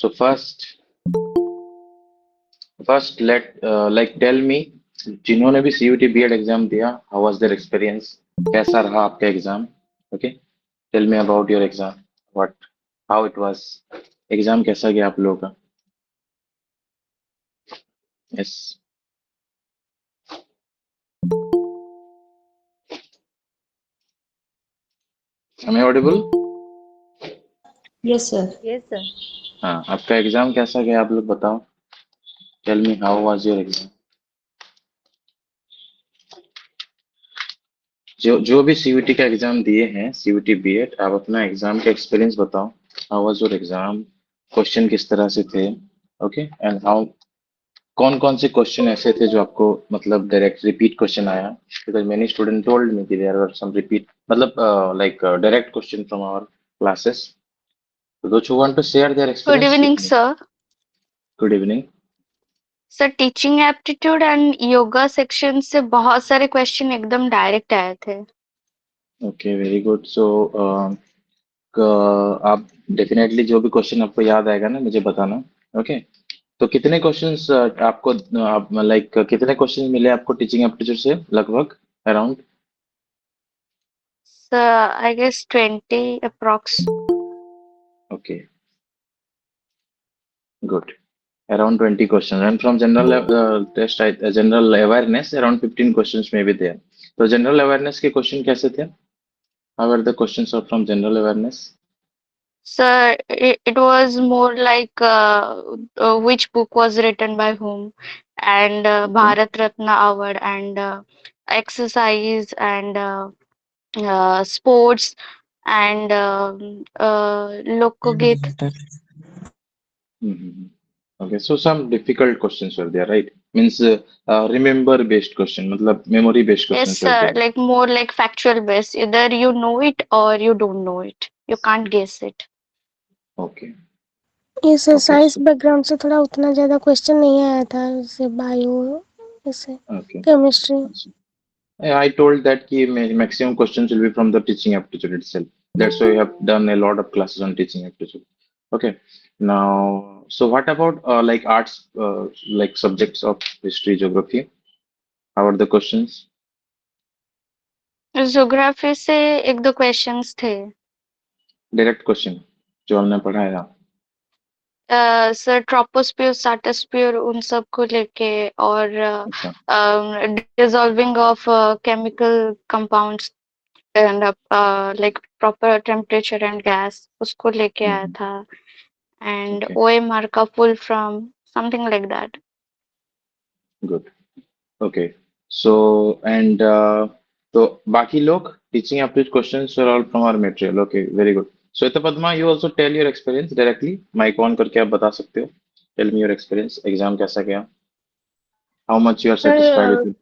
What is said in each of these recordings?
So first like tell me, जिन्होंने भी CUT B.Ed exam दिया, how was their experience? कैसा रहा आपका exam? Okay, tell me about your exam. How it was? Exam कैसा गया आप लोगों का? Yes. Am I audible? Yes, sir. Yes, sir. हाँ, आपका एग्जाम कैसा गया आप लोग बताओ? Tell me how was your exam? जो भी CUT का एग्जाम दिए हैं, CUT B.Ed, आप अपना एग्जाम का एक्सपीरियंस बताओ. How was your exam? Question किस तरह से थे? ओके, एंड हाउ कौन कौन से क्वेश्चन ऐसे थे जो आपको मतलब डायरेक्ट रिपीट क्वेश्चन आया? Because many student told me कि देयर आर सम रिपीट मतलब like direct question from our classes. So those who want to share their Good experience evening, with me. sir. Good evening. Sir teaching aptitude and yoga section से बहुत सारे question एकदम direct आए थे. Okay, very good. सो आप definitely जो भी question आपको याद आएगा ना मुझे बताना. ओके, तो कितने क्वेश्चंस आपको आप लाइक कितने क्वेश्चन मिले आपको टीचिंग एप्टीट्यूड से लगभग around? Sir I guess 20 approx. Okay, good. Around 20 questions, and from general test, general awareness, around 15 questions may be there. तो general awareness के question कैसे थे? How were the questions of from general awareness? Sir, it was more like which book was written by whom, and Bharat Ratna Award, and exercise, and sports, and Lokogit. Mm-hmm. Okay, so some difficult questions were there, right? Means remember based question, मतलब memory based Yes, questions were sir, there. like more like factual based. Either you know it or you don't know it. You can't guess it. Okay. इस Okay, science so background से थोड़ा उतना ज्यादा question नहीं आया था, जैसे bio, जैसे okay. Chemistry. I told that कि maximum questions will be from the teaching aptitude itself. That's why we have done a lot of classes on teaching aptitude. Okay. Now, so what about like arts, like subjects of history, geography? How are the questions? Geography से एक दो questions थे. Direct question जो हमने पढ़ाया. Sir troposphere, stratosphere, उन सब को लेके, और अच्छा. Dissolving of chemical compounds and like proper temperature and gas, उसको लेके आया Mhm. था. And Okay. OMR का full from something like that. Good. Okay. So and तो बाकी लोग teaching aptitude questions are all from our material. Okay. Very good. Shweta Padma, you also tell your experience directly. Mic on करके आप बता सकते हो. Tell me your experience. Exam कैसा गया? How much you are satisfied with it?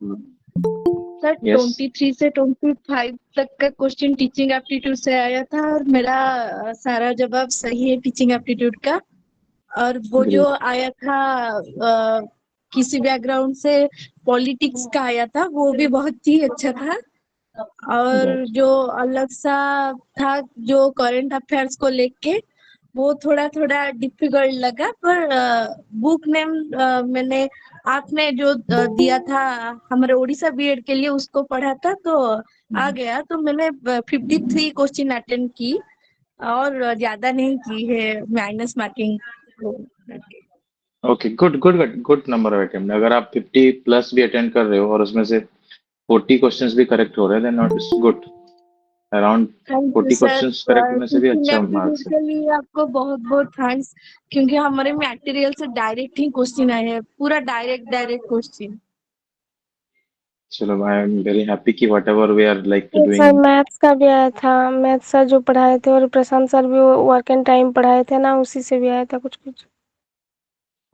Sir Yes. 23 से 25 तक का क्वेश्चन टीचिंग एप्टीट्यूड से आया था, और मेरा सारा जवाब सही है टीचिंग एप्टीट्यूड का. और वो जो Great. आया था किसी बैकग्राउंड से पॉलिटिक्स का आया था, वो भी बहुत ही अच्छा था. और Right. जो अलग सा था जो करंट अफेयर्स को लेके, वो थोड़ा थोड़ा डिफिकल्ट लगा. पर बुक नेम मैंने आपने जो दिया था हमारे उड़ीसा बीएड के लिए, उसको पढ़ा था तो आ गया. तो मैंने 53 क्वेश्चन अटेंड की, और ज्यादा नहीं की है minus marking. Okay. Good number of attempt. अगर आप 50 प्लस भी अटेंड कर रहे हो और उसमें से 40 क्वेश्चंस भी करेक्ट हो रहे हैं, then it's good. Around thank you 40 sir. Questions correct होने से भी टीचिंग अच्छा एप्टीट्यूड मार्क्स है. के लिए आपको बहुत बहुत थैंक्स, क्योंकि हमारे मटेरियल से डायरेक्ट ही क्वेश्चन आए हैं, पूरा डायरेक्ट क्वेश्चन. चलो, आई एम वेरी हैप्पी कि whatever we are like sir doing. Maths का भी आया था, मैथ सर जो पढ़ाए थे, और प्रशांत सर भी वर्क एंड टाइम पढ़ाए थे ना, उसी से भी आया था कुछ कुछ.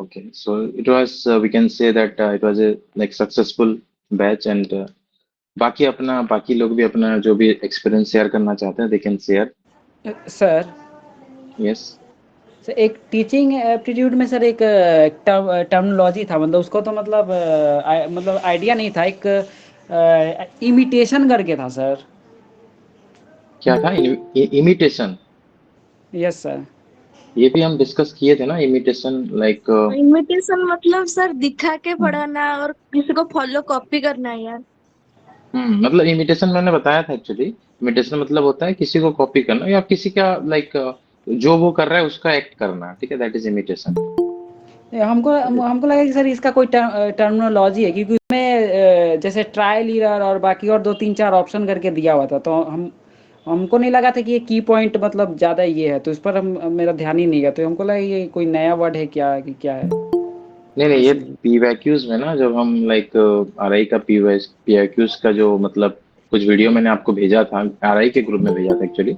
Okay, so it was we can say that it was a like successful batch, and बाकी लोग भी अपना जो भी एक्सपीरियंस शेयर करना चाहते हैं, they can share. Sir Yes. Sir एक टीचिंग एप्टीट्यूड में सर एक टर्मिनोलॉजी था, मतलब उसको तो मतलब मतलब आइडिया नहीं था. एक इमिटेशन करके था सर. क्या था? इमिटेशन. Yes sir. ये भी हम डिस्कस किए थे ना, इमिटेशन लाइक इमिटेशन मतलब सर दिखा के पढ़ाना और किसी को फॉलो कॉपी करना है यार। मतलब इमिटेशन मैंने बताया था एक्चुअली। इमिटेशन मतलब होता है किसी को कॉपी करना या किसी का लाइक जो वो कर रहा है उसका एक्ट करना, ठीक है, दैट इज इमिटेशन। हमको लगा कि सर इसका कोई टर्मिनोलॉजी है, क्योंकि उसमें जैसे ट्रायल ईरर और बाकी और 2-3-4 ऑप्शन करके दिया हुआ था, तो हमको नहीं लगा था कि ये की पॉइंट मतलब ज़्यादा ये है, तो इस पर हम मेरा ध्यान ही नहीं गया, तो हमको लगा ये कोई नया वर्ड है क्या कि क्या है, नहीं नहीं, ये इसीलिए। पीवैक्यूज में ना, जब हम लाइक आरआई का पीवैक्यूज का जो मतलब कुछ वीडियो मैंने आपको भेजा था, आरआई के ग्रुप में भेजा था एक्चुअली,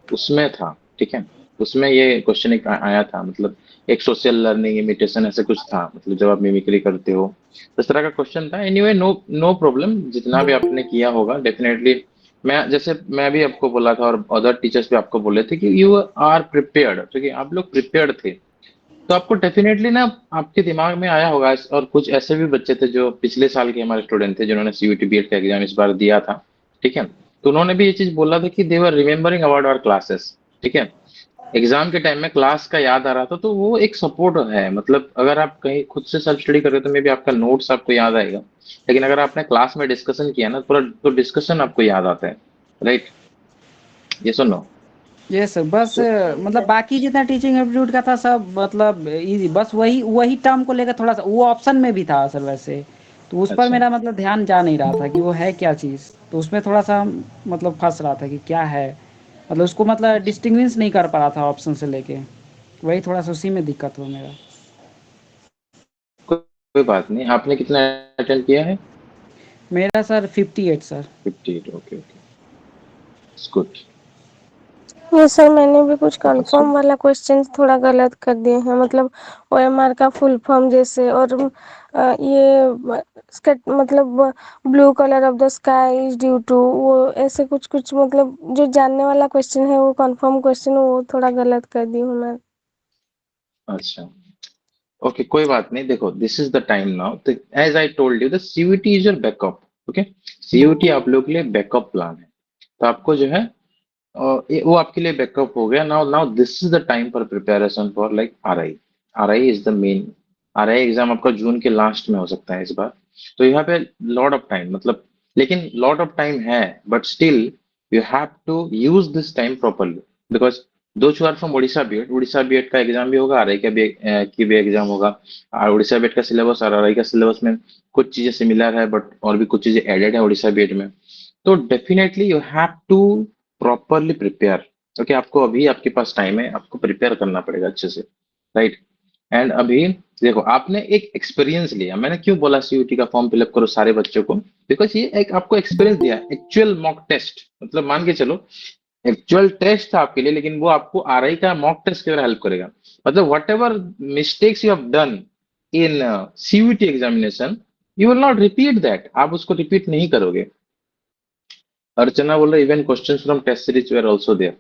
उसमें था, ठीक है। उसमें ये क्वेश्चन एक आया था, मतलब एक सोशल लर्निंग इमिटेशन ऐसे कुछ था, मतलब जब आप मिमिक्री करते हो तो इस तरह का क्वेश्चन था। एनीवे, नो नो प्रॉब्लम, जितना भी आपने किया होगा डेफिनेटली। मैं भी आपको बोला था और अदर टीचर्स भी आपको बोले थे कि यू आर प्रिपेयर्ड, क्योंकि आप लोग प्रिपेयर्ड थे, तो आपको डेफिनेटली ना आपके दिमाग में आया होगा। और कुछ ऐसे भी बच्चे थे जो पिछले साल के हमारे स्टूडेंट थे जिन्होंने सीयूटी बीएड का एग्जाम इस बार दिया था, ठीक है। तो उन्होंने भी ये चीज बोला था कि दे वर रिमेम्बरिंग अबाउट आवर क्लासेस, ठीक है। एग्जाम के टाइम में क्लास का याद आ रहा था, तो वो एक सपोर्ट है। मतलब अगर आप कहीं खुद से सेल्फ स्टडी कर रहे हो तो मे बी आपका नोट्स आपको याद आएगा, लेकिन अगर आपने क्लास में डिस्कशन किया ना पूरा, तो डिस्कशन आपको याद आता है, राइट? ये सुनो। ये सर बस मतलब बाकी जितना टीचिंग एप्टीट्यूड का था सब मतलब इजी, बस वही वही टर्म को लेकर थोड़ा सा वो ऑप्शन में भी था सर वैसे, तो उस पर अच्छा, मेरा मतलब ध्यान जा नहीं रहा था कि वो है क्या चीज़, तो उसमें थोड़ा सा मतलब फंस रहा था कि क्या है, मतलब उसको मतलब डिस्टिंग्विश नहीं कर पा रहा था ऑप्शन से लेके, वही थोड़ा सा उसी में दिक्कत हुआ मेरा। कोई बात नहीं। आपने कितना अटेंड किया है? मेरा sir 58 sir. 58, okay okay, good. ये सर मैंने भी कुछ कंफर्म गुड। वाला क्वेश्चन थोड़ा गलत कर दिए हैं, मतलब ओएमआर का फुल फॉर्म जैसे, और ये इसका मतलब blue colour of the sky is due to, वो ऐसे कुछ कुछ मतलब जो जानने वाला क्वेश्चन है वो कंफर्म क्वेश्चन वो थोड़ा गलत कर दी हूँ मैं। अच्छा, ओके, कोई बात नहीं। देखो, this is the time now, as I told you the CUET is your backup, okay. CUET आप लोग के लिए बैकअप प्लान है, तो आपको जो है वो आपके लिए बैकअप हो गया। Now now this is the time for preparation for like RI. RI is the main. RI exam आपका जून के लास्ट में हो सकता है इस बार, तो यहाँ पे लॉट ऑफ टाइम, मतलब लेकिन लॉट ऑफ टाइम है, but still you have to use this time properly, because though you are from Orissa BEd का एग्जाम भी होगा, आरआई का भी की भी एग्जाम होगा। और उड़ीसा बीएड का सिलेबस और आरआई का सिलेबस में कुछ चीजें सिमिलर है, बट और भी कुछ चीजें एडेड है उड़ीसा बीएड में। तो definitely you have to properly prepare, क्योंकि आपको अभी आपके पास टाइम है, आपको प्रिपेयर करना पड़ेगा अच्छे से, राइट। एंड अभी देखो, आपने एक एक्सपीरियंस लिया। मैंने क्यों बोला सीयूटी का फॉर्म फिलअप करो सारे बच्चों को, बिकॉज ये एक आपको एक्सपीरियंस दिया, एक्चुअल मॉक टेस्ट, मतलब मान के चलो एक्चुअल टेस्ट था आपके लिए, लेकिन वो आपको आरआई का मॉक टेस्ट की तरह हेल्प करेगा। मतलब whatever mistakes you have done in CUET examination, you will not repeat that, आप उसको रिपीट नहीं करोगे। अर्चना बोल रहा even questions from test series were also there.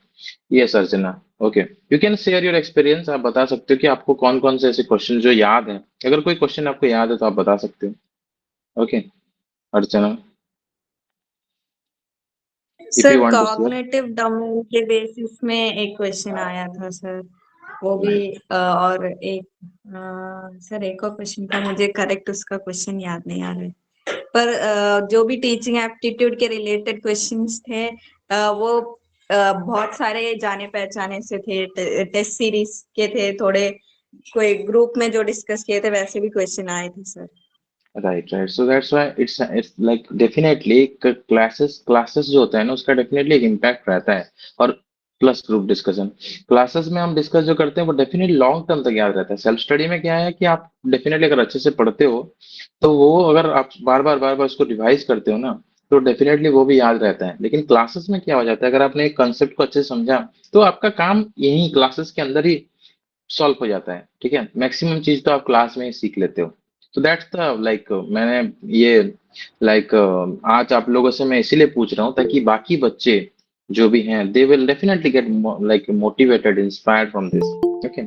Yes Archana, okay, you can share your experience. आप बता सकते हो कि आपको कौन कौन से ऐसे क्वेश्चन जो याद है। अगर कोई क्वेश्चन आपको याद है तो आप बता सकते हो, okay Archana, if sir you want to share. Cognitive domain के बेसिस में एक क्वेश्चन आया था सर, वो भी और एक सर एक और क्वेश्चन था, मुझे करेक्ट उसका क्वेश्चन याद नहीं आ रहा है, पर जो भी टीचिंग एप्टीट्यूड के रिलेटेड क्वेश्चंस थे वो बहुत सारे जाने पहचाने से थे, टेस्ट सीरीज के थे थोड़े, कोई ग्रुप में जो डिस्कस किए थे वैसे भी क्वेश्चन आए थे sir. Right right, so that's why it's like definitely classes जो होता है ना उसका डेफिनेटली एक इम्पैक्ट रहता है। और प्लस ग्रुप डिस्कशन, क्लासेस में हम डिस्कस जो करते हैं वो डेफिनेटली लॉन्ग टर्म तक याद रहता है। सेल्फ स्टडी में क्या है कि आप डेफिनेटली अगर अच्छे से पढ़ते हो तो वो अगर आप बार बार उसको रिवाइज करते हो ना, तो डेफिनेटली वो भी याद रहता है। लेकिन क्लासेस में क्या हो जाता है, अगर आपने एक कंसेप्ट को अच्छे से समझा तो आपका काम यही क्लासेस के अंदर ही सॉल्व हो जाता है, ठीक है। मैक्सिमम चीज तो आप क्लास में ही सीख लेते हो। तो दैट्स द लाइक मैंने ये लाइक आज आप लोगों से मैं इसीलिए पूछ रहा हूँ ताकि बाकी बच्चे जो भी हैं they will definitely get like motivated, inspired from this, okay.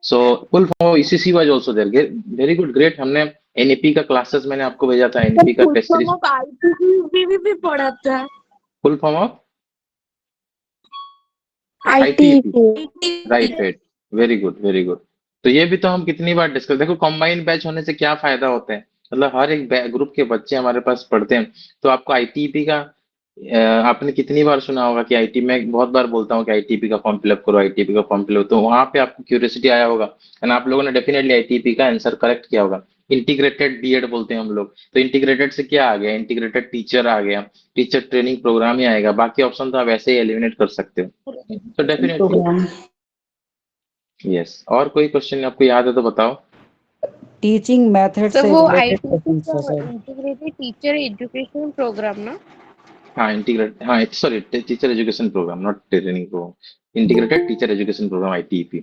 So full form ECC was also there, very good, great. हमने एनईपी का क्लासेस मैंने आपको भेजा था, एनईपी का टेस्ट सीरीज। आईटीबी भी पढ़ा था। Full form of ITP. ITP, right right. Very good, very good. तो ये भी तो हम कितनी बार डिस्कस, देखो कंबाइंड बैच होने से क्या फायदा होता है, मतलब हर एक ग्रुप के बच्चे हमारे पास पढ़ते हैं। तो आपको आईटीपी का आपने कितनी बार सुना होगा कि आईटी में, बहुत बार बोलता हूँ कि आईटीपी का फॉर्म फिलअप करो, आईटीपी का फॉर्म फिलअप, तो वहां पे आपको क्यूरियोसिटी आया होगा एंड आप लोगों ने डेफिनेटली आईटीपी का आंसर करेक्ट किया होगा। इंटीग्रेटेड बीएड बोलते हैं हम लोग, तो इंटीग्रेटेड से क्या आ गया, इंटीग्रेटेड टीचर आ गया, टीचर ट्रेनिंग प्रोग्राम ही आएगा, बाकी ऑप्शन तो आप ऐसे ही एलिमिनेट कर सकते हो। तो डेफिनेटली प्रोग्राम यस। और कोई क्वेश्चन आपको याद है तो बताओ। टीचिंग मेथड सर से वो रिलेटेड आईटीपी क्वेश्चन था का sir. Integrated teacher education program ना? हाँ इंटीग्रेट, हाँ sorry, teacher education program, not training program, integrated teacher education program ITP.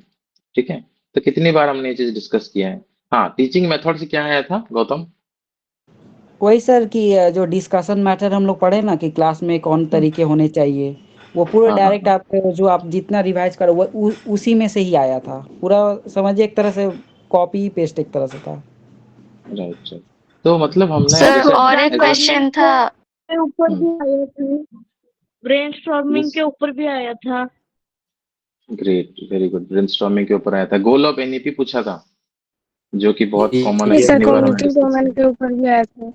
ठीक है, तो कितनी बार हमने ये चीज डिस्कस किया है। हाँ, टीचिंग मेथड से क्या आया था गौतम। वही सर कि जो डिस्कशन मैटर हम लोग पढ़े ना कि क्लास में कौन तरीके होने चाहिए, वो पूरा हाँ हाँ डायरेक्ट हाँ, आप जो आप जितना रिवाइज करो वो उसी में से ही आया था पूरा। समझिए एक तरह से कॉपी पेस्ट एक तरह से था। Right right. तो मतलब हमने सर जैसे और एक ऐसे, क्वेश्चन था। के ऊपर हम्म, भी आया था, ब्रेनस्टॉर्मिंग प्लीज, के ऊपर भी आया था। Great, very good. ब्रेनस्टॉर्मिंग के ऊपर आया था, गोल ऑफ एनईपी पूछा था, जो कि बहुत कॉमन है, ये यस सर कितनी बार हमने कॉग्निटिव डिस्कस डोमेन किया। के ऊपर भी आया था,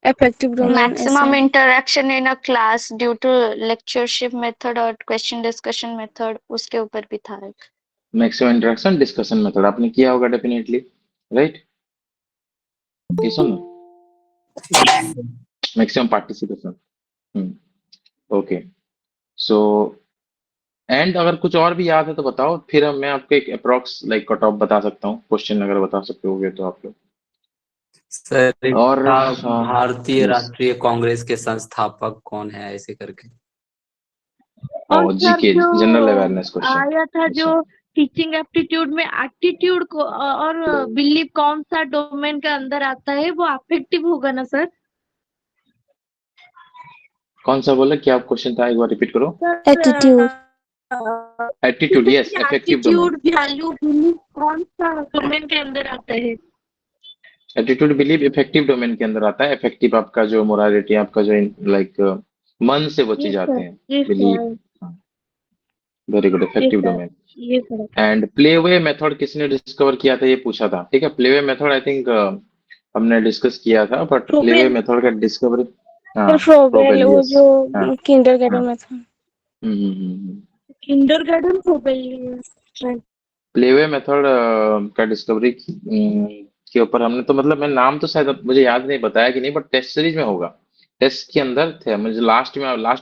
अफेक्टिव डोमेन ऐसे। Maximum interaction in a class due to lectureship method और question discussion method, उसके ऊपर भी था एक। मैक्सिमम इंटरेक्शन डिस्कशन मेथड आपने किया होगा डेफिनेटली, राइट। ये सुनो, maximum participation. Okay, so and अगर कुछ और भी याद है तो बताओ, फिर मैं आपको एक अप्रोक्स लाइक कट ऑफ बता सकता हूँ, क्वेश्चन अगर बता सकते होगे तो आप लोग। सर एक और था, हाँ, भारतीय यस, राष्ट्रीय कांग्रेस के संस्थापक कौन है, ऐसे करके। और सर जीके, जो जनरल अवेयरनेस क्वेश्चन। आया था, अच्छा, जो टीचिंग एप्टीट्यूड में एप्टीट्यूड को और बिलीव कौन सा डोमेन के अंदर आता है, वो अफेक्टिव होगा ना सर? कौन सा बोला, क्या क्वेश्चन था, एक बार रिपीट करो। Attitude. Attitude, yes, affective domain. Aptitude value believe कौन सा डोमेन के अंदर आता है? एटीट्यूड बिलीव इफेक्टिव डोमेन के अंदर आता है। इफेक्टिव आपका जो मोरालिटी, आपका जो लाइक मन से वो ये चीज सर, आते हैं। ये बिलीव, सर, वेरी गुड, ये इफेक्टिव सर, डोमेन। ये सर। एंड प्लेवे मेथड किसने डिस्कवर किया था, ये पूछा था। ठीक है, प्लेवे मेथड आई थिंक हमने डिस्कस किया था, बट प्लेवे फ्रोबेल, मेथड का डिस्कवरी, हाँ, फिर फ्रोबेल, प्रोबेल, वो यस। जो हाँ किंडरगार्टन हाँ, में था। Kindergarten Froebel. प्लेवे मेथड का डिस्कवरी के ऊपर हमने तो, मतलब मैं नाम तो शायद मुझे याद नहीं, बताया कि नहीं, बट टेस्ट सीरीज में होगा, टेस्ट के अंदर थे। मुझे लास्ट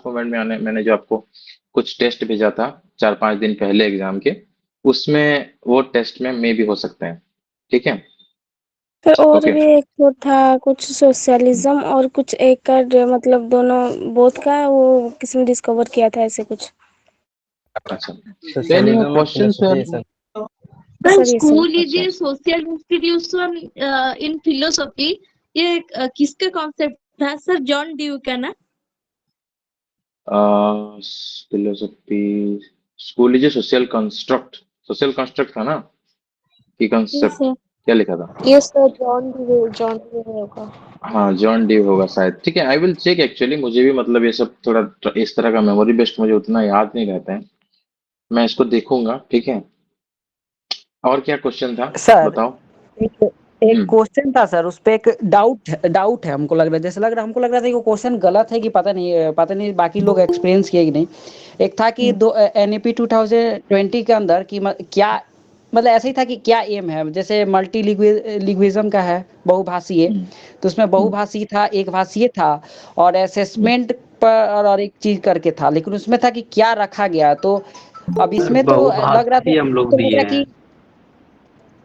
मोमेंट में मैंने जो आपको कुछ टेस्ट भेजा था 4-5 दिन पहले एग्जाम के, उसमें वो टेस्ट में मे भी हो सकते हैं। ठीक है, फिर और ओके। भी एक वो था कुछ सोशलिज्म और कुछ एक का मतलब दोनों बोथ का वो किसी ने डिस्कवर किया था ऐसे कुछ। अच्छा, तो एनी सोशलिज्म और question philosophy sir. Sir. Sir sir ये सब स्कूल अच्छा, लीजिए, सोशल इंस्टीट्यूशन इन फिलोसफी, ये किसका कॉन्सेप्ट था सर? जॉन ड्यू का ना? फिलोसफी, स्कूल लीजिए, सोशल कंस्ट्रक्ट था ना, की ये कंसेप्ट, सर, क्या लिखा था। ये सर जॉन डी होगा। हाँ, जॉन डी होगा शायद। ठीक है, आई विल चेक, एक्चुअली मुझे भी मतलब ये सब थोड़ा इस तरह का मेमोरी बेस्ड मुझे उतना याद नहीं रहता है, मैं इसको देखूंगा। ठीक है, और क्या क्वेश्चन था, सर बताओ। एक एक हम्म क्वेश्चन था सर, उस पे एक डाउट है, हमको लग रहा है, जैसे लग रहा हमको लग रहा था कि वो क्वेश्चन गलत है कि पता नहीं बाकी लोग एक्सपीरियंस किए कि नहीं। एक था कि हम्म दो एनईपी 2020 के अंदर कि क्या मतलब ऐसे ही था कि क्या एम है, जैसे मल्टी लिंग्विज्म का है, बहुभाषी है, हम्म तो उसमें हम्म बहुभाषी था, एक भाषीय था, और हम्म असेसमेंट पर और एक चीज करके था, लेकिन उसमें था कि क्या रखा गया। तो अब सर इसमें तो लग रहा था बहुभाषी हम लोग तो लग दिए रहा हैं। कि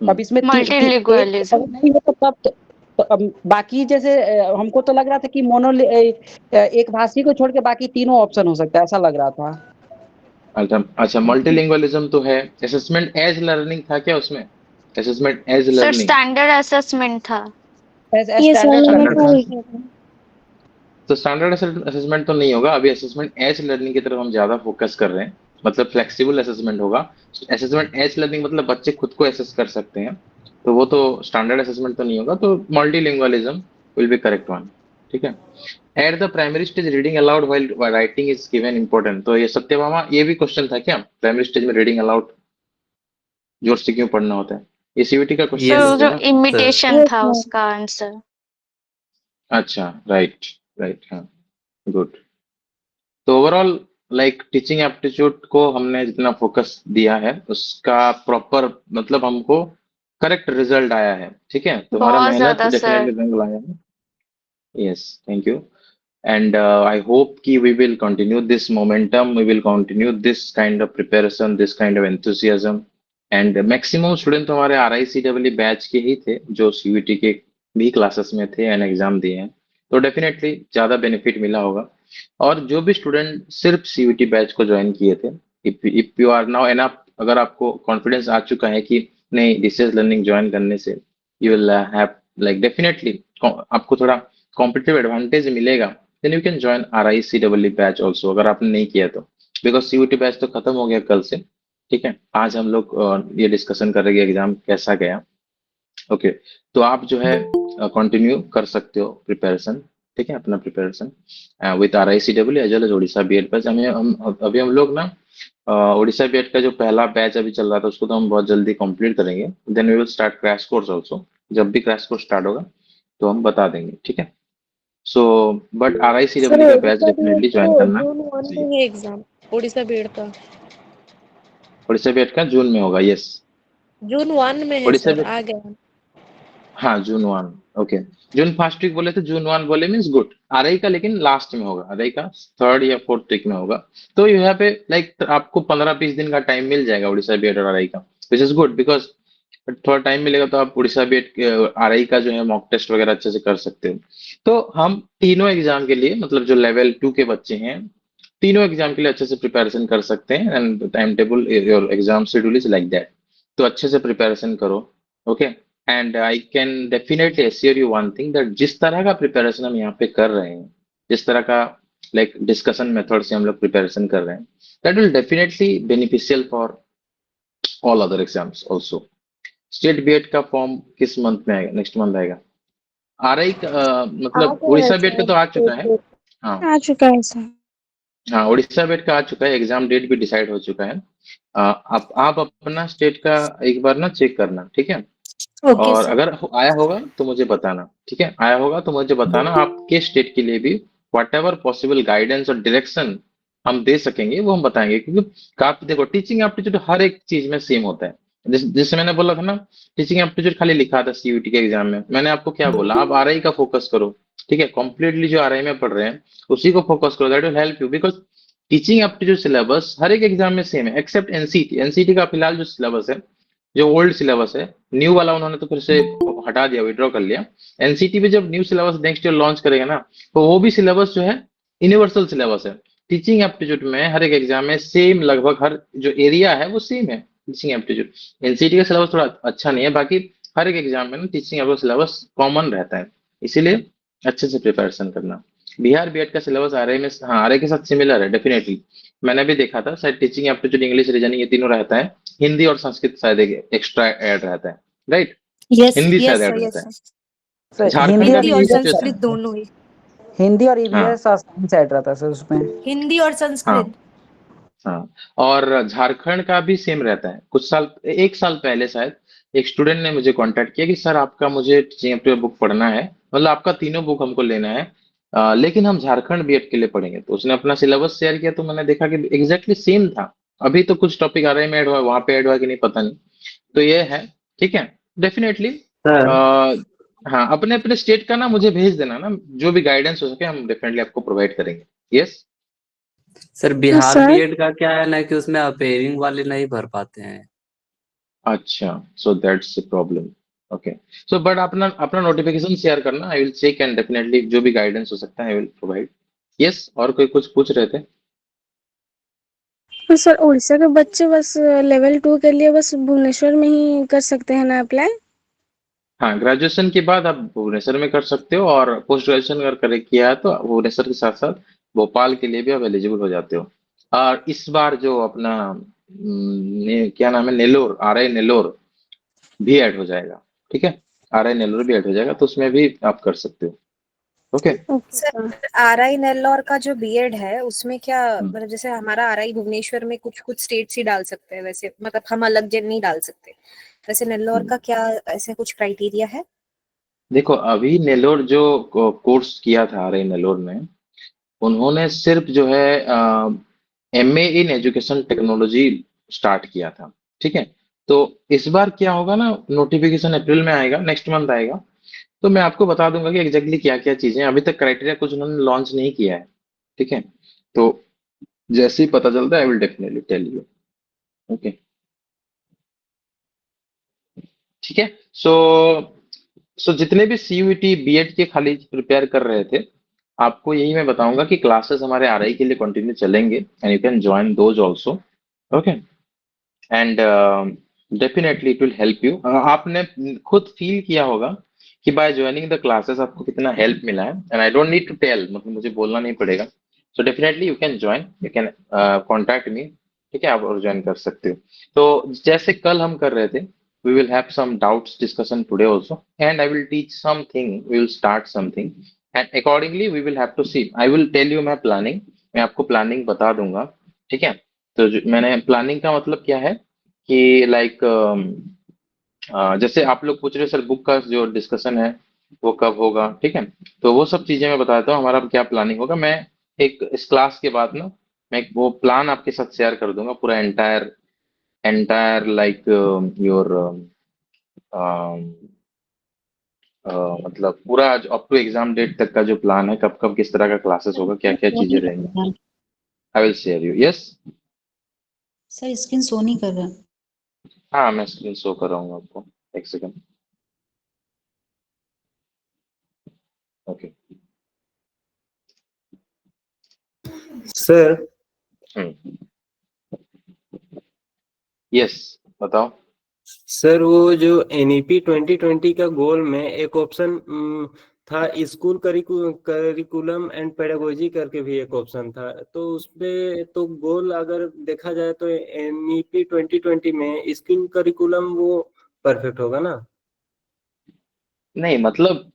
अब इसमें एक अगर Multilingualism। नहीं होता तब तो अब बाकी जैसे हमको तो लग रहा था कि एक भाषी को छोड़ के बाकी तीनों ऑप्शन हो सकता है, ऐसा लग रहा था। अच्छा अच्छा, मल्टीलिंगुअलिज्म तो है। असेसमेंट एज लर्निंग था क्या उसमें, assessment as sir learning. Standard assessment था। ये स्टैंडर्ड वाला में स्टैंडर्ड, लर्निंग था था। ही क्या था? तो स्टैंडर्ड असेसमेंट तो नहीं होगा अभी, असेसमेंट एज लर्निंग की तरफ हम ज्यादा फोकस कर रहे हैं, मतलब फ्लेक्सिबल असेसमेंट होगा। असेसमेट एज लर्निंग मतलब बच्चे खुद को असेस कर सकते हैं, तो वो तो स्टैंडर्ड असेसमेंट तो नहीं होगा, तो multilingualism will be correct one. ठीक है, at the primary stage reading allowed while writing is given important, तो ये सत्यभामा, ये भी क्वेश्चन था क्या, प्राइमरी स्टेज में रीडिंग अलाउड। जोर से क्यों पढ़ना होता है? ये सीयूटी का सर क्वेश्चन Yes, वो थे जो ना? इमिटेशन यस था सर। उसका आंसर। अच्छा, राइट, राइट, हाँ, गुड। तो ओवरऑल लाइक टीचिंग एप्टीट्यूड को हमने जितना फोकस दिया है उसका प्रॉपर मतलब हमको करेक्ट रिजल्ट आया है, ठीक है? तुम्हारा बहुत मेहनत ज्यादा सर। डेफिनेटली रंग लाया है। Yes, thank you. And I hope ki we will continue this momentum, we will continue this kind of preparation, this kind of enthusiasm. And maximum student तो हमारे RICEE बैच के ही थे जो CUET के भी क्लासेस में थे एंड एग्जाम दिए हैं, तो डेफिनेटली ज्यादा बेनिफिट मिला होगा। और जो भी स्टूडेंट सिर्फ CUET बैच को ज्वाइन किए थे, if you are now enough, अगर आपको कॉन्फिडेंस आ चुका है कि नहीं डिस्टेंस लर्निंग ज्वाइन करने से you will have like definitely आपको थोड़ा कॉम्पिटिटिव एडवांटेज मिलेगा, then you can join RICEE batch also, अगर आपने नहीं किया तो। बिकॉज CUET बैच तो खत्म हो गया कल से, ठीक है? आज हम लोग ये डिस्कशन कर रहे हैं एग्जाम कैसा गया। ओके, तो आप जो है कंटिन्यू कर सकते हो प्रिपरेशन, ठीक है? अपना preparation with RICEE as well as Orissa B Ed batch. अभी हम लोग ना उड़ीसा बीएड का जो पहला बैच अभी चल रहा था उसको तो हम बहुत जल्दी कंप्लीट करेंगे, then we will start crash course also. जब भी क्रैश कोर्स स्टार्ट होगा तो हम बता देंगे, ठीक है? सो बट सर RICEE का batch Orissa B Ed definitely join तो करना जून 1 चाहिए। में है एग्जाम, उड़ीसा बीएड का उड़ीसा बीएड का जून में होगा, यस। जून 1 में है उड़ीसा सर, बीएड, आ गया। हाँ, जून 1, ओके। जून फर्स्ट वीक बोले तो जून 1 बोले मीन्स गुड। RI का लेकिन लास्ट में होगा, RI का थर्ड या फोर्थ वीक में होगा। तो यहाँ पे लाइक आपको 15-20 दिन का टाइम मिल जाएगा उड़ीसा बीएड और RI का, विच इज गुड बिकॉज थोड़ा टाइम मिलेगा तो आप उड़ीसा बीएड RI का जो है मॉक टेस्ट वगैरह अच्छे से कर सकते हो। तो हम तीनों एग्जाम के लिए मतलब जो लेवल 2 के बच्चे हैं तीनों एग्जाम के लिए अच्छे से प्रिपरेशन कर सकते हैं and time table your exam schedule is like that. तो अच्छे से प्रिपरेशन करो, okay? And I can definitely assure you one thing that जिस तरह का प्रिपरेशन हम यहाँ पे कर रहे हैं, जिस तरह का लाइक डिस्कशन मेथड से हम लोग प्रिपरेशन कर रहे हैं, that will definitely beneficial for all other exams also. State B Ed का फॉर्म किस मंथ में आएगा? नेक्स्ट मंथ आएगा। RI का आ मतलब गया है उड़ीसा बीएड का सर, तो आ चुका है। हाँ, आ चुका है सर। हाँ, उड़ीसा बीएड का आ चुका है, एग्जाम डेट भी डिसाइड हो चुका है। आप अपना स्टेट का एक बार ना चेक करना, ठीक है? ओके और सर। अगर आया होगा तो मुझे बताना, ठीक है? आया होगा तो मुझे बताना, आपके स्टेट के लिए भी वट एवर पॉसिबल गाइडेंस और डायरेक्शन हम दे सकेंगे वो हम बताएंगे, क्योंकि काफी देखो टीचिंग एप्टीट्यूड हर एक चीज में सेम होता है। जैसे मैंने बोला था ना, टीचिंग एप्टीट्यूड खाली लिखा था CUET के एग्जाम में, मैंने आपको क्या बोला, आप RI का फोकस करो, ठीक है? कंप्लीटली जो RI में पढ़ रहे हैं उसी को फोकस करो, that will help you. Because teaching aptitude syllabus हर एक एग्जाम में सेम है एक्सेप्ट एनसीटी का फिलहाल जो सिलेबस है, जो ओल्ड सिलेबस है, न्यू वाला उन्होंने तो फिर से हटा दिया, विड्रॉ कर लिया। एनसीटी पे जब new syllabus next year launch करेगा ना, तो वो भी सिलेबस जो है यूनिवर्सल सिलेबस है। टीचिंग एप्टीट्यूड में हर एक एग्जाम में सेम, लगभग हर जो एरिया है वो सेम है टीचिंग एप्टीट्यूड। एनसीटी का सिलेबस थोड़ा अच्छा नहीं है, बाकी हर एक एग्जाम में ना टीचिंग एप्टीट्यूड सिलेबस कॉमन रहता है, इसीलिए अच्छे से प्रिपरेशन करना। बिहार बीएड का सिलेबस RI में, हाँ, RI के साथ सिमिलर है डेफिनेटली। मैंने भी देखा था, शायद टीचिंग एप्टीट्यूड, इंग्लिश, रीजनिंग ये तीनों रहता है, हिंदी और संस्कृत शायद एक एक्स्ट्रा ऐड रहता है, राइट? यस हिंदी शायद यस सर, ऐड रहता यस है। सर। सर झारखंड हिंदी का और हिंदी भी और यही ईवीएस सिचुएशन संस्कृत है। दोनों ही। हिंदी और हाँ, ईवीएस और साइंस ऐड रहता है सर उसमें। हिंदी और हाँ, संस्कृत। हाँ। और झारखंड का भी सेम रहता है। कुछ साल, एक साल पहले शायद एक स्टूडेंट ने मुझे कांटेक्ट किया कि सर आपका मुझे टीचिंग एप्टीट्यूड बुक पढ़ना है, मतलब आपका तीनों बुक हमको लेना है, लेकिन हम झारखंड बीएड के लिए पढ़ेंगे। तो उसने अपना सिलेबस शेयर किया तो मैंने देखा कि एग्जैक्टली सेम था। अभी तो कुछ टॉपिक RI में ऐड हुआ, वहां पे ऐड हुआ कि नहीं पता नहीं। तो ये है, ठीक है? डेफिनेटली सर हाँ, अपने अपने स्टेट का ना मुझे भेज देना ना, जो भी गाइडेंस हो सके हम डेफिनेटली आपको प्रोवाइड करेंगे। यस। सर तो बिहार सर बीएड का क्या है ना कि उसमें अपेयरिंग वाले नहीं भर पाते हैं। अच्छा, so that's the problem. Okay, so but अपना अपना नोटिफिकेशन शेयर करना, I will check and definitely जो भी गाइडेंस हो सकता है आई विल प्रोवाइड। यस, और कोई कुछ पूछ रहे थे? तो सर उड़ीसा के बच्चे बस लेवल 2 के लिए बस भुवनेश्वर में ही कर सकते हैं ना अप्लाई? हाँ, ग्रेजुएशन के बाद आप भुवनेश्वर में कर सकते हो, और पोस्ट ग्रेजुएशन अगर करे किया है तो भुवनेश्वर के साथ साथ भोपाल के लिए भी आप एलिजिबल हो जाते हो। और इस बार जो अपना क्या नाम है, नेलोर, RI नेलोर भी ऐड हो जाएगा, ठीक है? RI नेलोर भी ऐड हो जाएगा, तो उसमें भी आप कर सकते हो। Okay. Okay sir sir. RI Nellore का जो बीएड है उसमें क्या हम्म। मतलब जैसे हमारा आरआई भुवनेश्वर में कुछ कुछ स्टेट्स ही डाल सकते हैं वैसे मतलब हम अलग जन नहीं डाल सकते वैसे नेल्लौर का क्या ऐसे कुछ क्राइटेरिया है? देखो अभी नेलोर जो कोर्स किया था रही नेलोर में, उन्होंने सिर्फ जो है MA in education technology start किया था। ठीक है। तो इस बार क्या होगा ना, नोटिफिकेशन अप्रैल में आएगा, नेक्स्ट मंथ आएगा। तो मैं आपको बता दूंगा कि एग्जैक्टली क्या क्या चीजें हैं। अभी तक क्राइटेरिया कुछ उन्होंने लॉन्च नहीं किया है। ठीक है। तो जैसे ही पता चलता है I will definitely tell you. Okay. ठीक है। सो सो जितने भी सीयूईटी बीएड के खाली प्रिपेयर कर रहे थे, आपको यही मैं बताऊंगा कि क्लासेस हमारे आरआई के लिए कंटिन्यू चलेंगे and you can join those also. Okay. And definitely it will help you. आपने खुद फील किया होगा कि बाय ज्वाइनिंग द क्लासेस आपको कितना हेल्प मिला है, and I don't need to tell, मतलब मुझे बोलना नहीं पड़ेगा। So definitely you can join, you can contact me. ठीक है, आप और ज्वाइन कर सकते हो। तो जैसे कल हम कर रहे थे, we will have some doubts discussion today also, and I will teach something, we will start something, and accordingly we will have to see, I will tell you my planning, मैं आपको प्लानिंग बता दूंगा। ठीक है। तो मैंने planning का मतलब क्या है कि लाइक जैसे आप लोग पूछ रहे हो सर बुक का जो डिस्कशन है वो कब होगा। ठीक है। तो वो सब चीजें मैं बताता हूँ हमारा क्या प्लानिंग होगा। मैं एक इस क्लास के बाद ना मैं एक वो प्लान आपके साथ शेयर कर दूंगा, पूरा एंटायर लाइक योर मतलब पूरा अप टू एग्जाम डेट तक का जो प्लान है, कब कब किस तरह का क्लासेस होगा, क्या क्या चीजें रहेंगी, I will share you. Yes. Sir screen show नहीं कर रहा। हाँ मैं स्क्रीन शो कर रहा हूँ आपको, एक सेकंड। ओके। सर यस बताओ। सर वो जो एनईपी 2020 का गोल में एक ऑप्शन था, स्कूल करिकुलम एंड पेडागोजी करके भी एक ऑप्शन था, तो उसपे तो गोल अगर देखा जाए तो एनईपी 2020 में स्कूल करिकुलम वो परफेक्ट होगा ना? नहीं मतलब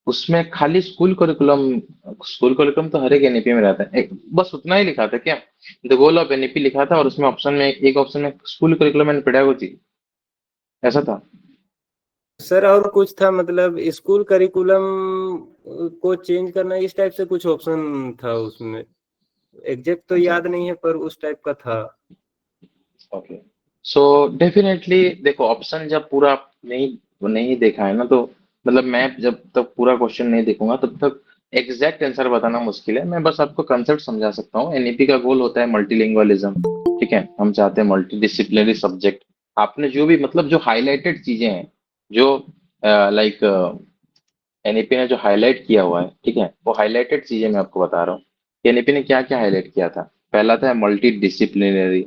उसमें खाली स्कूल करिकुलम तो हर एक एनईपी में रहता है, बस उतना ही लिखा था क्या, द गोल ऑफ एनईपी लिखा था, और उसमें ऑप्शन में एक ऑप्शन में स्कूल करिकुलम एंड पेडागोजी ऐसा था। सर और कुछ था, मतलब स्कूल करिकुलम को चेंज करना, इस टाइप से कुछ ऑप्शन था उसमें, एग्जैक्ट तो याद नहीं है पर उस टाइप का था। ओके। सो डेफिनेटली देखो, ऑप्शन जब पूरा नहीं देखा है ना, तो मतलब मैं जब तक पूरा क्वेश्चन नहीं देखूंगा तब तक एग्जैक्ट आंसर बताना मुश्किल है। मैं बस आपको कंसेप्ट समझा सकता हूँ। एनईपी का गोल होता है मल्टीलिंगुअलिज्म। ठीक है। हम चाहते हैं मल्टी डिसिप्लिनरी सब्जेक्ट। आपने जो भी मतलब जो हाईलाइटेड चीजें हैं, जो लाइक एनईपी ने जो हाईलाइट किया हुआ है, ठीक है, वो हाईलाइटेड चीजें मैं आपको बता रहा हूँ। एनईपी ने क्या क्या हाईलाइट किया था। पहला था मल्टी डिसिप्लिनरी।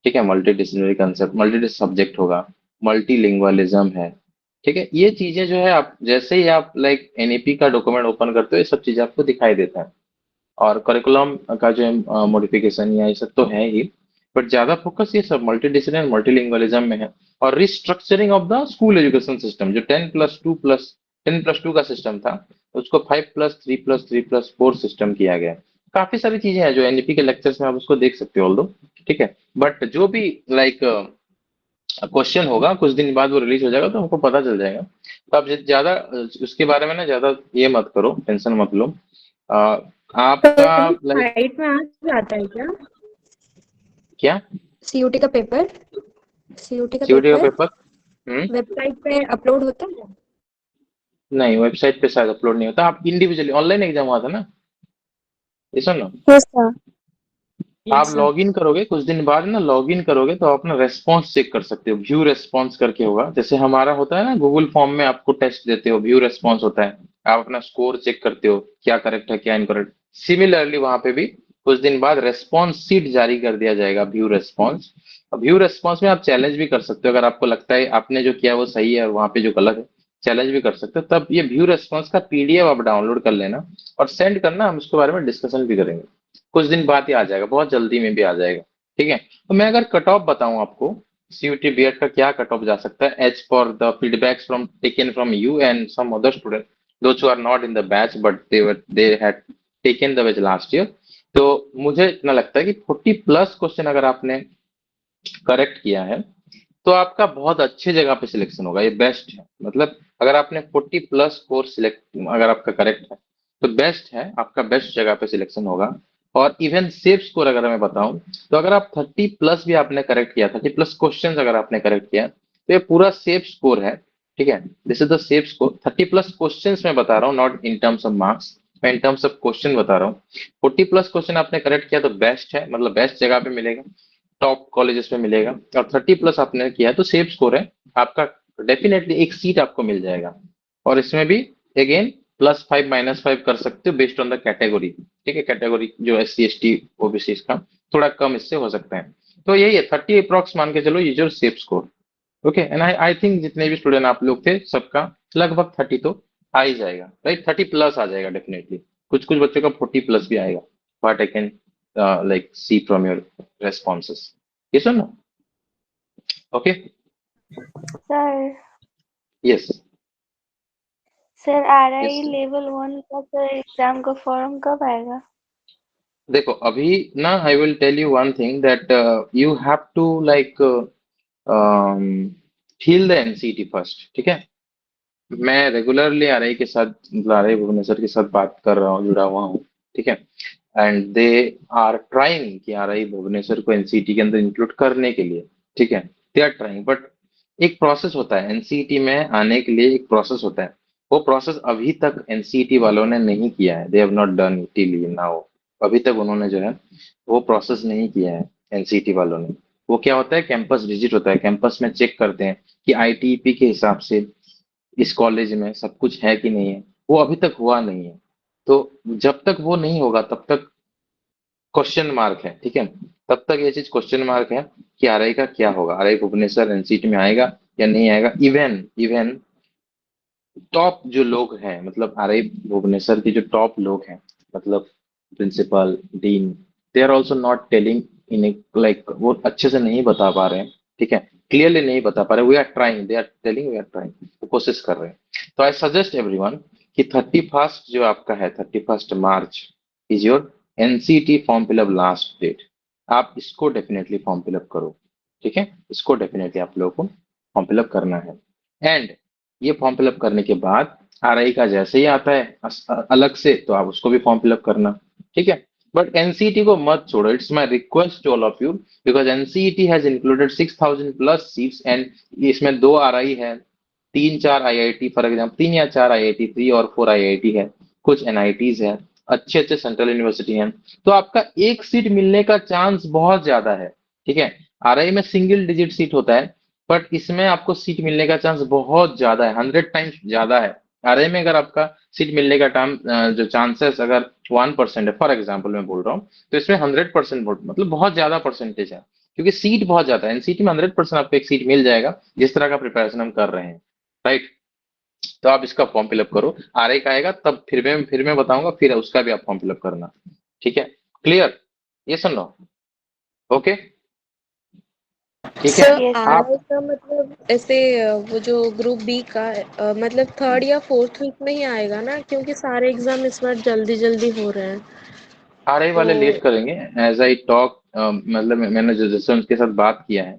ठीक है, multi disciplinary concept, multi subject होगा, मल्टीलिंगुअलिज्म है। ठीक है, ये चीजें जो है आप जैसे ही आप लाइक एनईपी का डॉक्यूमेंट ओपन करते हो, ये सब चीजें आपको दिखाई देता है। और करिकुलम का जो है मॉडिफिकेशन या ये सब तो है ही, बट ज्यादा फोकस ये सब मल्टीडिसिप्लिनरी मल्टीलिंगुअलिज्म में है। और restructuring of the school education system, जो 10+2 का सिस्टम था, उसको 5+3+3+4 सिस्टम किया गया। काफी सारी चीजें हैं जो एनईपी के लेक्चर्स में आप उसको देख सकते हो ऑल्दो। ठीक है। बट जो भी लाइक क्वेश्चन होगा कुछ दिन बाद वो रिलीज हो जाएगा, तो हमको पता चल जाएगा। तो आप ज्यादा उसके बारे में ना ज्यादा ये मत करो, टेंशन मत लो। आपका लाइक साइट में आ जाता है क्या क्या सीयूटी का पेपर? सीयूटी का सीयूटी का पेपर पेपर वेबसाइट पे अपलोड होता है? नहीं, वेबसाइट पे शायद अपलोड नहीं होता। आप इंडिविजुअली ऑनलाइन एग्जाम हुआ था ना, ये सुनो। Yes sir. आप लॉग इन करोगे कुछ दिन बाद ना, लॉग इन करोगे तो अपना रेस्पॉन्स चेक कर सकते हो। व्यू रेस्पॉन्स करके होगा, जैसे हमारा होता है ना गूगल फॉर्म में आपको टेस्ट देते हो, व्यू रेस्पॉन्स होता है। आप अपना स्कोर चेक करते हो, क्या करेक्ट है क्या इनकरेक्ट। सिमिलरली वहां पे भी कुछ दिन बाद रेस्पॉन्स सीट जारी कर दिया जाएगा, व्यू रेस्पॉन्स। व्यू रेस्पॉन्स में आप चैलेंज भी कर सकते हो, अगर आपको लगता है आपने जो किया वो सही है और वहां पे जो गलत है, चैलेंज भी कर सकते हो। तब ये व्यू रेस्पॉन्स का पीडीएफ आप डाउनलोड कर लेना और सेंड करना, हम उसके बारे में डिस्कशन भी करेंगे। कुछ दिन बाद ही आ जाएगा, बहुत जल्दी में भी आ जाएगा। ठीक है। तो मैं अगर कट ऑफ बताऊं आपको, सीयूटी बीएड का क्या कट ऑफ जा सकता है as for the feedbacks from taken from you and some other student, those who are not in the batch but they had taken the batch last year. तो मुझे इतना लगता है कि 40+ क्वेश्चन अगर आपने करेक्ट किया है तो आपका बहुत अच्छी जगह पे सिलेक्शन होगा, ये बेस्ट है। मतलब अगर आपने 40+ स्कोर सिलेक्ट अगर आपका करेक्ट है तो बेस्ट है, आपका बेस्ट जगह पे सिलेक्शन होगा। और इवन सेफ स्कोर अगर मैं बताऊं तो अगर आप 30+ भी आपने करेक्ट किया, 30+ क्वेश्चन अगर आपने करेक्ट किया तो ये पूरा सेफ स्कोर है, ठीक है। This is the safe score. 30+ question मैं बता रहा हूँ, not in terms of marks, मैं इन टर्म्स ऑफ क्वेश्चन बता रहा हूँ। 40+ क्वेश्चन आपने करेक्ट किया तो बेस्ट है, मतलब बेस्ट जगह पे मिलेगा, टॉप कॉलेजेस में मिलेगा। और 30+ आपने किया तो सेफ स्कोर है आपका, डेफिनेटली एक सीट आपको मिल जाएगा। और इसमें भी अगेन +5 -5 कर सकते हो बेस्ड ऑन द कैटेगरी, ठीक है। कैटेगरी जो SC ST OBC का थोड़ा कम इससे हो सकता है। तो यही है 30 अप्रॉक्स मान के चलो, ये जो safe score. Okay, and I think जितने भी स्टूडेंट आप लोग थे सबका लगभग 30 तो आ ही जाएगा, राइट। 30+ आ जाएगा डेफिनेटली। कुछ कुछ बच्चों का 40+ भी आएगा, but I can like see from your responses. Yes or no? Okay. Sir Yes. Sir RI Yes. Level 1 का तो एग्जाम का फॉर्म कब आएगा? देखो अभी ना, I will tell you one thing that you have to like feel the NCET first, ठीक है। मैं रेगुलरली RI के साथ, RI भुवनेश्वर के साथ बात कर रहा हूँ, जुड़ा हुआ हूँ, ठीक है। एंड दे आर ट्राइंग कि RI भुवनेश्वर को NCET के अंदर इंक्लूड करने के लिए, ठीक है। दे आर ट्राइंग, बट एक प्रोसेस होता है NCET में आने के लिए, एक प्रोसेस होता है। वो प्रोसेस अभी तक NCET वालों ने नहीं किया है, they have not done it till now. अभी तक उन्होंने जो है वो प्रोसेस नहीं किया है NCET वालों ने। वो क्या होता है, कैंपस विजिट होता है, कैंपस में चेक करते हैं कि ITEP के हिसाब से इस कॉलेज में सब कुछ है कि नहीं है, वो अभी तक हुआ नहीं है। तो जब तक वो नहीं होगा तब तक क्वेश्चन मार्क है, ठीक है। तब तक ये चीज क्वेश्चन मार्क है कि RI का क्या होगा, RI भुवनेश्वर NCET में आएगा या नहीं आएगा। इवन इवन टॉप जो लोग हैं, मतलब RI भुवनेश्वर के जो टॉप लोग हैं, मतलब principal, dean, they are also not telling in like, वो अच्छे से नहीं बता पा रहे हैं, ठीक है। क्लियरली नहीं बता पा रहे। We are trying, they are telling, we are trying, वो कोशिश कर रहे हैं। तो आई सजेस्ट एवरीवन कि 31 जो आपका है, 31 March is your NCET form fill up last date. आप इसको डेफिनेटली फॉर्म फिलअप करो, ठीक है। इसको डेफिनेटली आप लोगों को फॉर्म फिलअप करना है। एंड ये फॉर्म फिलअप करने के बाद RI का जैसे ही आता है अलग से, तो आप उसको भी फॉर्म फिलअप करना, ठीक है। बट NCET को मत छोड़ो, it's my request to all of you, because NCET has included 6000+ seats and इसमें 2 RI है, 3-4 IIT, फॉर एग्जाम्पल 3 या 4 IIT, 3 और 4 IIT है, कुछ NITs है, अच्छे अच्छे सेंट्रल यूनिवर्सिटी हैं। तो आपका एक सीट मिलने का चांस बहुत ज्यादा है, ठीक है। RI में सिंगल डिजिट सीट होता है, बट इसमें आपको सीट मिलने का चांस बहुत ज्यादा है, 100 टाइम्स ज्यादा है। RI में अगर आपका सीट मिलने का टाइम जो चांसेस अगर 1% है, फॉर एग्जाम्पल मैं बोल रहा हूँ, तो इसमें 100% वोट, मतलब बहुत ज्यादा परसेंटेज है, क्योंकि सीट बहुत ज्यादा है। NCET में 100% आपको एक सीट मिल जाएगा, जिस तरह का प्रिपरेशन हम कर रहे हैं, राइट। तो आप इसका फॉर्म फिलअप करो, RI का आएगा तब फिर मैं बताऊंगा, फिर उसका भी आप फॉर्म फिलअप करना, ठीक है। क्लियर? ये सुन लो, ओके, ठीक है। सर आप RI का मतलब ऐसे वो जो ग्रुप बी का मतलब 3rd या 4th वीक में ही आएगा ना, क्योंकि सारे एग्जाम इस बार जल्दी जल्दी हो रहे हैं। RI वाले तो लेट करेंगे, एज आई टॉक, मतलब मैंने जैसे उनके साथ बात किया है,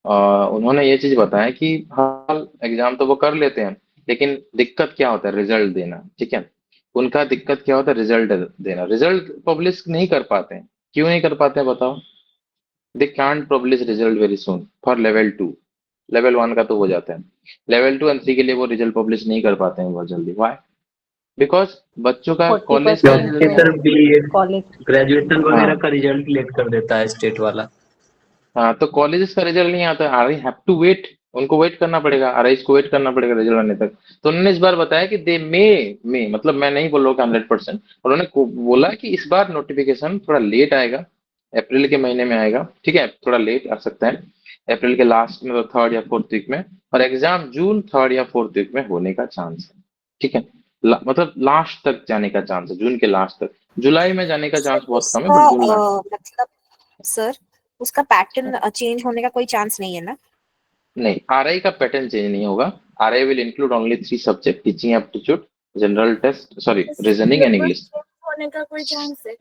उन्होंने ये चीज बताया कि हाल एग्जाम तो वो कर लेते हैं, लेकिन दिक्कत क्या होता है, रिजल्ट देना, ठीक है। उनका दिक्कत क्या होता है, रिजल्ट देना। रिजल्ट पब्लिश नहीं कर पाते हैं, क्यों नहीं कर पाते हैं बताओ। They can't publish result very soon for level 2। Level 1 का तो हो जाता है, लेवल 2 एंड 3 के लिए वो रिजल्ट पब्लिश नहीं कर पाते हैं बहुत जल्दी। व्हाई? बिकॉज बच्चों का कॉलेज का क्योंकि सर B.Ed कॉलेज ग्रेजुएशन हाँ वगैरह का रिजल्ट लेट कर देता है स्टेट वाला। हाँ, तो कॉलेजेस का रिजल्ट नहीं आता, RI हैव टू वेट, उनको वेट करना पड़ेगा, RI को वेट करना पड़ेगा रिजल्ट आने तक। तो उन्होंने इस बार बताया कि दे मे मतलब मैं नहीं बोल रहा हूँ कि 100%, उन्होंने बोला कि इस बार नोटिफिकेशन थोड़ा लेट आएगा, अप्रैल के महीने में आएगा, ठीक है। थोड़ा लेट आ सकता है, अप्रैल के लास्ट में, तो 3rd या 4th वीक में, और एग्जाम जून 3rd या 4th वीक में होने का चांस है, ठीक है। मतलब लास्ट तक जाने का चांस है, जून के लास्ट तक। जुलाई में जाने का चांस बहुत कम है, उसका बट जून लास्ट। मतलब सर उसका पैटर्न चेंज होने का कोई चांस नहीं है ना? नहीं, RI का पैटर्न चेंज नहीं होगा। RI will include only 3 subject, teaching aptitude, general test, sorry reasoning and English. होने का कोई चांस है?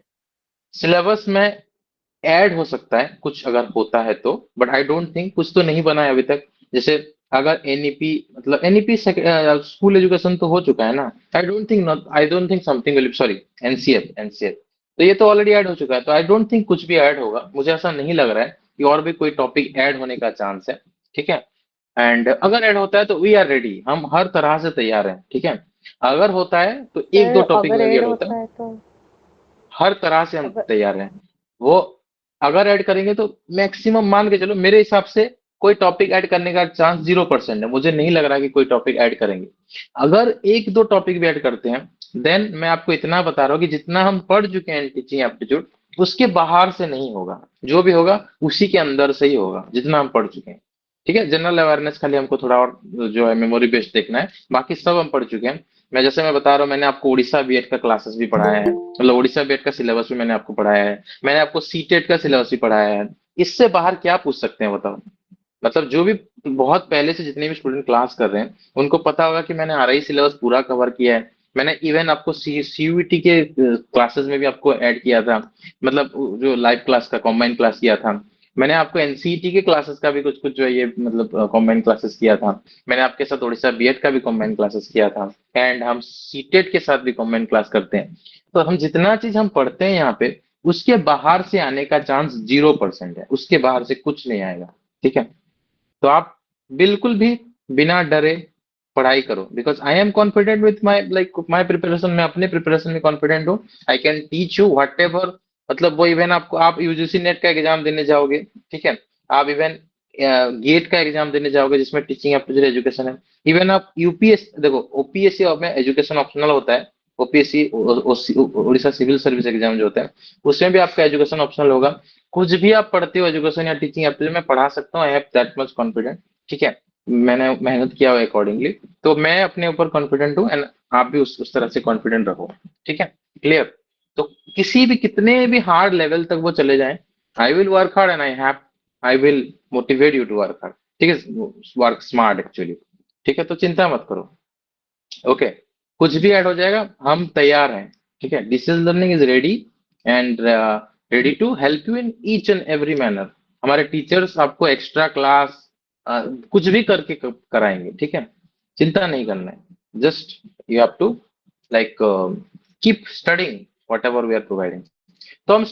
सिलेबस में ऐड हो सकता है कुछ अगर होता है तो, बट आई डोंट थिंक, कुछ तो नहीं बना है अभी तक। जैसे अगर एनईपी, मतलब एनईपी स्कूल एजुकेशन तो हो चुका है ना, I don't think something will, sorry NCF तो ये तो ऑलरेडी ऐड हो चुका है, तो आई डोंट थिंक कुछ भी ऐड होगा। मुझे ऐसा नहीं लग रहा है कि और भी कोई टॉपिक ऐड होने का चांस है, ठीक है। एंड अगर ऐड होता है तो वी आर रेडी, हम हर तरह से तैयार हैं, ठीक है। अगर होता है तो एक दो टॉपिक अगर में भी ऐड ऐड होता होता है, है तो हर तरह से हम अगर तैयार हैं। वो अगर ऐड करेंगे तो मैक्सिमम मान के चलो, मेरे हिसाब से कोई टॉपिक ऐड करने का चांस 0% है। मुझे नहीं लग रहा कि कोई टॉपिक ऐड करेंगे। अगर एक दो टॉपिक भी ऐड करते हैं, देन मैं आपको इतना बता रहा हूँ कि जितना हम पढ़ चुके हैं टीचिंग एप्टीट्यूड, उसके बाहर से नहीं होगा। जो भी होगा उसी के अंदर से ही होगा जितना हम पढ़ चुके हैं, ठीक है। जनरल अवेयरनेस खाली हमको थोड़ा और जो है मेमोरी बेस्ड देखना है, बाकी सब हम पढ़ चुके हैं। मैं बता रहा हूँ, मैंने आपको उड़ीसा बीएड का क्लासेस भी पढ़ाया है, मतलब उड़ीसा बीएड का सिलेबस भी मैंने आपको पढ़ाया है, मैंने आपको सीटेट का सिलेबस भी पढ़ाया है। इससे बाहर क्या पूछ सकते हैं बताओ। मतलब जो भी बहुत पहले से जितने भी स्टूडेंट क्लास कर रहे हैं, उनको पता होगा कि मैंने आरआई सिलेबस पूरा कवर किया है। मैंने इवन आपको सीयूईटी के क्लासेस में भी आपको ऐड किया था, मतलब जो लाइव क्लास का कॉम्बाइंड क्लास किया था। मैंने आपको एनसीईटी के क्लासेस का भी कुछ कुछ जो है ये मतलब कॉम्बाइंड क्लासेस किया था। मैंने आपके साथ उड़ीसा बीएड का भी कॉम्बाइंड क्लासेस किया था, एंड हम सीटेट के साथ भी कॉम्बाइंड क्लास करते हैं। तो हम जितना चीज हम पढ़ते हैं यहाँ पे, उसके बाहर से आने का चांस 0% है, उसके बाहर से कुछ नहीं आएगा, ठीक है। तो आप बिल्कुल भी बिना डरे पढ़ाई करो, because I am confident with my my preparation. मैं अपने प्रिपरेशन में कॉन्फिडेंट हूँ। I can teach you what ever, मतलब वो इवन आपको, आप यूजीसी नेट का एग्जाम देने जाओगे, ठीक है। आप इवन गेट का एग्जाम देने जाओगे जिसमें टीचिंग एप्टीट्यूड एजुकेशन है। इवन आप यूपीएससी, देखो ओपीएससी में एजुकेशन ऑप्शनल होता है। OPSC Orissa civil service exam जो होता है, उसमें भी आपका एजुकेशन ऑप्शनल होगा। कुछ भी आप पढ़ते हो एजुकेशन या टीचिंग एप्टीट्यूड में पढ़ा सकता हूँ, I have that much confident, ठीक है। मैंने मेहनत किया हुआ अकॉर्डिंगली, तो मैं अपने ऊपर कॉन्फिडेंट हूँ, एंड आप भी उस तरह से कॉन्फिडेंट रहो, ठीक है। क्लियर। तो किसी भी कितने भी हार्ड लेवल तक वो चले जाएं, I will work hard and I will motivate you to work hard, ठीक है। वर्क स्मार्ट एक्चुअली, ठीक है। तो चिंता मत करो, ओके। कुछ भी ऐड हो जाएगा, हम तैयार हैं, ठीक है। Digital learning is ready and ready to help you in each and every manner. हमारे टीचर्स आपको एक्स्ट्रा क्लास कुछ भी करके कराएंगे, ठीक है। चिंता नहीं करना है, just you have to like keep studying whatever we are providing. तो हम